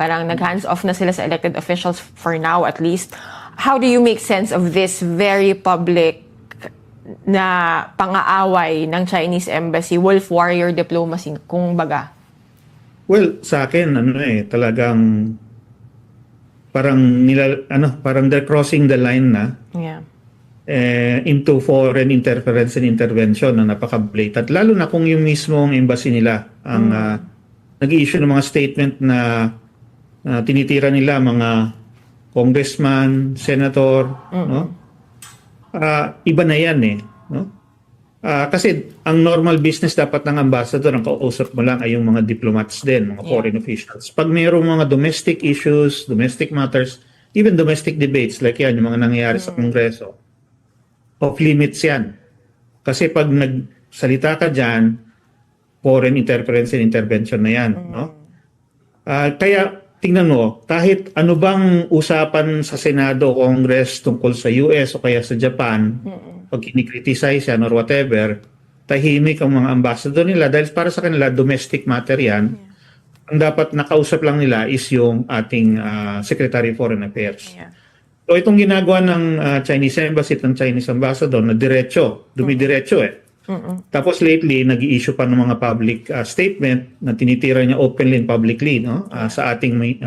Parang nag-hands off na sila sa elected officials for now at least. How do you make sense of this very public na pang-aaway ng Chinese embassy, wolf warrior diplomacy, kung baga? Well, sa akin, talagang parang parang they're crossing the line na Yeah. into foreign interference and intervention na napaka-blatant. Lalo na kung yung mismong embassy nila ang nag-i-issue ng mga statement na tinitira nila mga congressman, senator, no? Iba na yan no? Kasi ang normal business dapat ng ambassador, ang kausap mo lang ay yung mga diplomats din, mga foreign officials. Pag mayroong mga domestic issues, domestic matters, even domestic debates like yan, yung mga nangyayari sa Kongreso, off limits yan. Kasi pag nagsalita ka dyan, foreign interference and intervention na yan. No? Kaya tingnan mo, kahit ano bang usapan sa Senado o Congress tungkol sa US o kaya sa Japan, pag kinikriticize yan or whatever, tahimik ang mga ambassador nila dahil para sa kanila domestic matter yan. Ang dapat nakausap lang nila is yung ating Secretary of Foreign Affairs. Yeah. So itong ginagawa ng Chinese Embassy at ng Chinese Ambassador na dumidiretso Tapos lately, nag-i-issue pa ng mga public statement na tinitira niya openly and publicly sa ating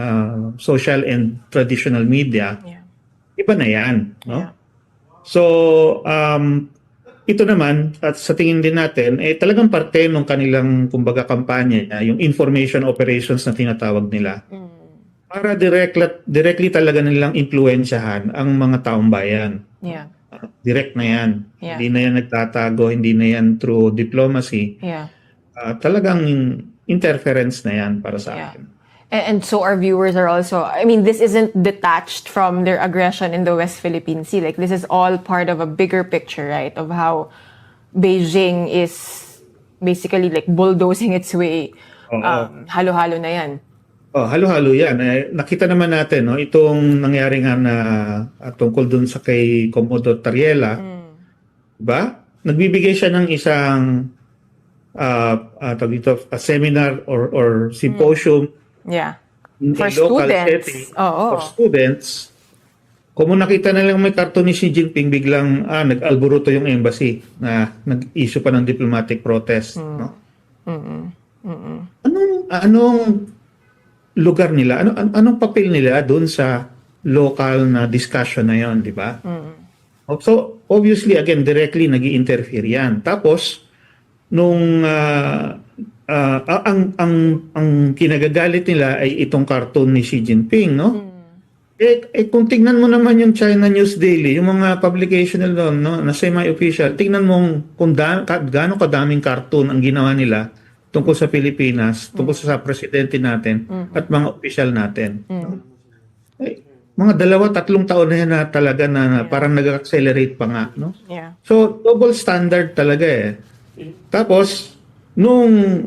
social and traditional media. Yeah. Iba na yan. No? Yeah. So, ito naman, at sa tingin din natin, talagang parte ng kanilang, kumbaga, kampanya, yung information operations na tinatawag nila. Para directly talaga nilang impluensyahan ang mga taong bayan. Yeah. Direct na yan. Yeah. Hindi na yan nagtatago, hindi na yan through diplomacy. Yeah. Talagang interference na yan para sa Yeah. akin. And so our viewers are also, I mean, this isn't detached from their aggression in the West Philippine Sea. Like, this is all part of a bigger picture, right? Of how Beijing is basically like bulldozing its way. Halo-halo na yan. Halo-halo yan. Nakita naman natin, itong nangyari nga na tungkol dun sa kay Commodore Tariela. Diba? Nagbibigay siya ng isang a seminar or symposium. Yeah. In For a local students. setting Oo. for students. Kung nakita na lang may karton ni Xi Jinping, biglang nag-alburuto yung embassy na nag-issue pa ng diplomatic protest. No? Anong lugar nila? Anong papel nila doon sa local na discussion na yon, di ba? So, obviously, again, directly nag-i-interfere yan. Tapos, nung ang kinagagalit nila ay itong cartoon ni Xi Jinping, no? Kung tignan mo naman yung China News Daily, yung mga publication nila doon, no, na semi-official, tignan mo kung gaano kadaming cartoon ang ginawa nila tungkol sa Pilipinas, tungkol sa presidente natin at mga opisyal natin. No? Mga 2-3 taon na yan na talaga na parang nag-accelerate pa nga. No? Yeah. So, double standard talaga . Tapos, nung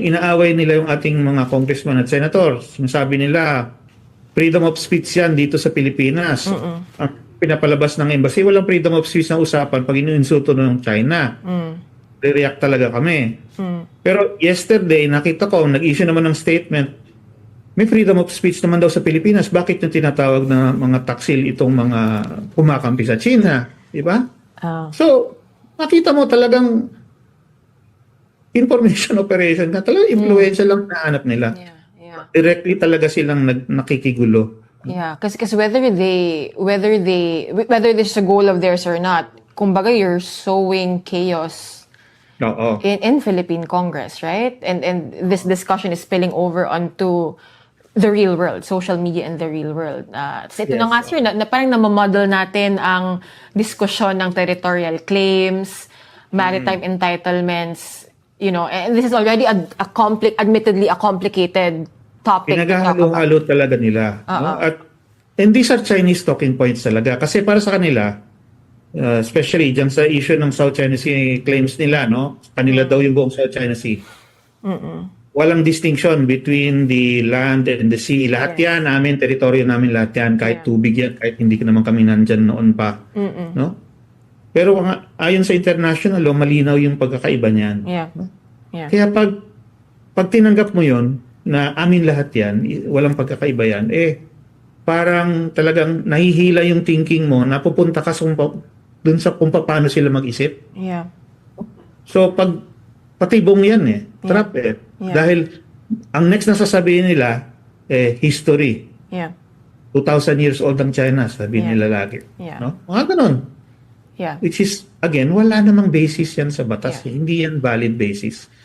inaaway nila yung ating mga congressman at senator, sinasabi nila, freedom of speech yan dito sa Pilipinas. Ang pinapalabas ng embassy, walang freedom of speech na usapan pag inuinsulto ng China. Re-react talaga kami. Pero yesterday, nakita ko, nag-issue naman ng statement, may freedom of speech naman daw sa Pilipinas. Bakit yung tinatawag na mga taksil itong mga kumakampi sa China? Diba? So, nakita mo talagang information operation na talagang influential lang nahanap nila. Yeah. Directly talaga silang nakikigulo. Yeah, because whether this is a goal of theirs or not, kumbaga you're sowing chaos Oo. in Philippine Congress, right? And this discussion is spilling over onto the real world, social media and the real world. So ito Yes, na nga sir, na parang namamodel natin ang diskusyon ng territorial claims, maritime entitlements, and this is already admittedly a complicated topic. Pinaghahalo-halo talaga nila. No? And these are Chinese talking points talaga. Kasi para sa kanila, especially dyan sa issue ng South China Sea claims nila, no? Kanila daw yung buong South China Sea. Walang distinction between the land and the sea. Lahat yan namin, teritoryo namin lahat yan. Kahit tubig yan, kahit hindi ka naman kami nandyan noon pa. No? Pero ayon sa international law, malinaw yung pagkakaiba niyan. Yeah. Yeah. Kaya pag tinanggap mo yon, na amin lahat yan, walang pagkakaiba yan, parang talagang nahihila yung thinking mo, napupunta ka dun sa kung paano sila mag-isip. Yeah. So, patibong yan trap Yeah. Dahil, ang next na sasabihin nila, history. Yeah. 2,000 years old ang China, sabihin Yeah. nila lagi. Yeah. No? Mga ganun. Yeah. Which is, again, wala namang basis yan sa batas. Yeah. Hindi yan valid basis.